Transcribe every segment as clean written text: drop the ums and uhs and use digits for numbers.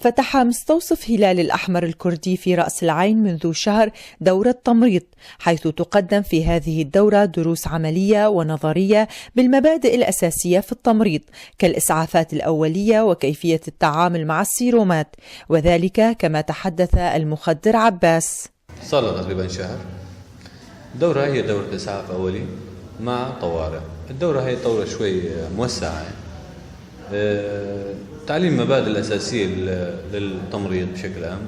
فتح مستوصف هلال الأحمر الكردي في رأس العين منذ شهر دورة تمريض، حيث تقدم في هذه الدورة دروس عملية ونظرية بالمبادئ الأساسية في التمريض كالإسعافات الأولية وكيفية التعامل مع السيرومات، وذلك كما تحدث المخدر عباس. صار له تقريبا شهر. الدورة هي دورة إسعاف أولي مع طوارئ. الدورة هي دورة شوي موسعة، تعليم مبادئ الأساسية للتمريض بشكل عام،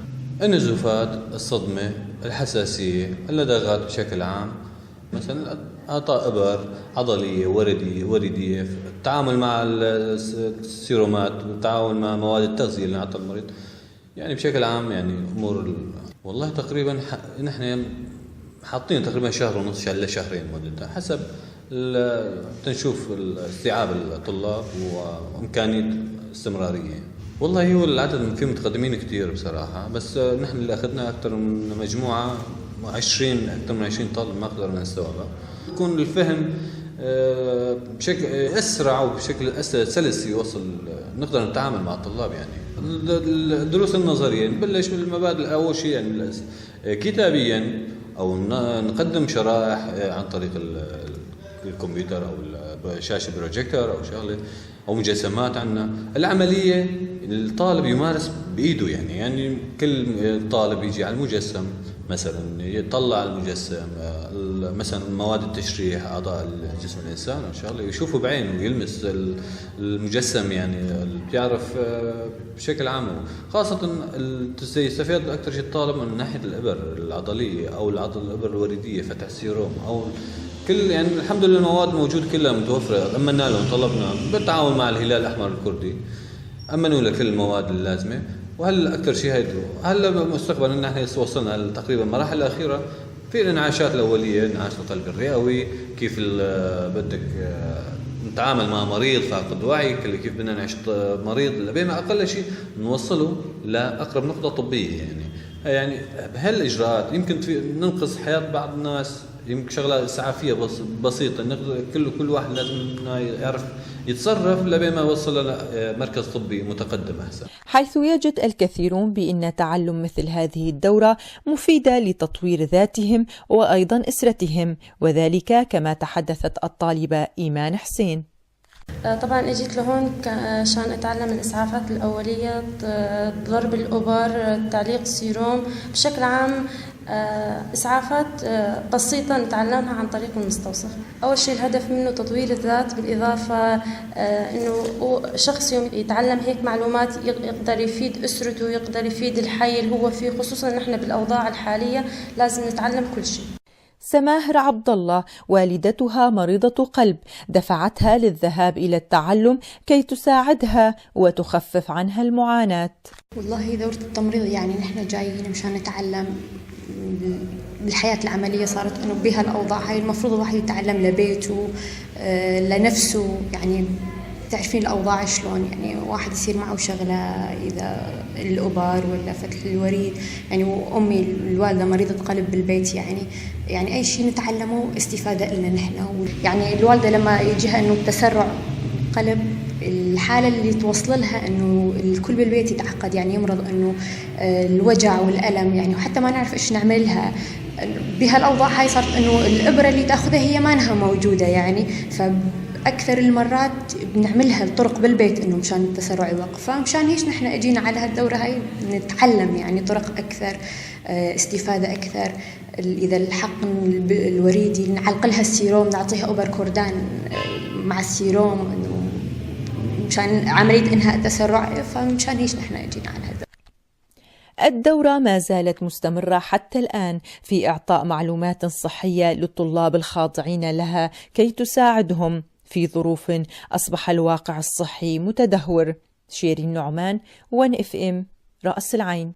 النزوفات، الصدمة، الحساسية، اللدغات بشكل عام، مثلا إعطاء إبر عضلية وردية، التعامل مع السيرومات، والتعامل مع مواد التغذية اللي نعطي المريض، يعني بشكل عام يعني أمور. والله تقريبا نحن حاطين تقريبا شهر ونص لشهرين مدتها حسب تنشوف استيعاب الطلاب وإمكانية استمرارية. والله هو العدد فيه متقدمين كتير بصراحة، بس نحن اللي أخذنا أكثر من مجموعة 20 أكثر من 20 طالب ما قدرنا نستوعبها. يكون الفهم بشكل أسرع وبشكل سلس يوصل، نقدر نتعامل مع الطلاب. يعني الدروس النظرية نبلش بالمبادئ أول شيء، يعني كتابيا أو نقدم شرائح عن طريق الكمبيوتر أو شاشة بروجيكتور أو شغلة أو مجسمات عنا. العملية الطالب يمارس بإيده، يعني كل طالب يجي على المجسم مثلا يطلع المجسم، مثلا مواد التشريح أعضاء جسم الإنسان أو شغلة يشوفه بعينه ويلمس المجسم، يعني بيعرف بشكل عام. خاصة يستفيد أكثر شيء الطالب من ناحية الإبر العضلية أو الإبر الوردية، فتح السيروم أو كل، يعني الحمد لله المواد موجود كلها متوفرة. أمنا لهم طلبنا بالتعاون مع الهلال الأحمر الكردي، أمنوا لكل المواد اللازمة. وهلا أكثر شيء هلا مستقبلا نحن وصلنا تقريبا المراحل الأخيرة في الانعاشات الأولية، انعاش القلب الرئوي، كيف بدك نتعامل مع مريض فاقد وعي، كيف بدنا نعيش مريض بما أقل شيء نوصله لأقرب نقطة طبية. يعني بهالإجراءات يمكن ننقذ حياة بعض الناس، يمكن شغلة إسعافية بسيطة، كل واحد لازم يعرف يتصرف لبما يوصل لمركز طبي متقدم أحسن. حيث يجد الكثيرون بأن تعلم مثل هذه الدورة مفيدة لتطوير ذاتهم وأيضا أسرتهم، وذلك كما تحدثت الطالبة إيمان حسين. طبعا اجيت لهون عشان اتعلم الاسعافات الاوليه، ضرب الابر، تعليق السيروم، بشكل عام اسعافات بسيطه نتعلمها عن طريق المستوصف. اول شيء الهدف منه تطوير الذات، بالاضافه انه شخص يوم يتعلم هيك معلومات يقدر يفيد اسرته، يقدر يفيد الحي اللي هو فيه، خصوصا نحن بالاوضاع الحاليه لازم نتعلم كل شيء. سماهر عبد الله والدتها مريضة قلب دفعتها للذهاب إلى التعلم كي تساعدها وتخفف عنها المعاناة. والله دورة التمريض يعني نحن جايين مشان نتعلم بالحياة العملية، صارت انه بها الاوضاع هاي المفروض الواحد يتعلم لبيته لنفسه، يعني تعرفين الأوضاع شلون، يعني واحد يصير معه شغلة إذا الأبر ولا فتح الوريد، يعني وأمي الوالدة مريضة قلب بالبيت، يعني أي شيء نتعلمه استفادة لنا نحن. يعني الوالدة لما يجيها إنه تسرع قلب، الحالة اللي توصل لها إنه الكل بالبيت يتعقد، يعني يمرض إنه الوجع والألم، يعني وحتى ما نعرف إيش نعمل لها. بهالأوضاع هاي صارت إنه الإبرة اللي تأخذها هي ما انها موجودة، يعني أكثر المرات بنعملها الطرق بالبيت إنه مشان التسرع يوقف. فمشان هيش نحن أجينا على هالدورة هاي نتعلم يعني طرق أكثر، استفادة أكثر. إذا الحقن الوريدي نعلق لها السيروم، نعطيها أوبر كوردان مع السيروم إنه مشان عملية إنهاء التسرع. فمشان هيش نحن أجينا على هالدورة. الدورة ما زالت مستمرة حتى الآن في إعطاء معلومات صحية للطلاب الخاضعين لها كي تساعدهم في ظروف أصبح الواقع الصحي متدهور. شيرين نعمان، 1FM، رأس العين.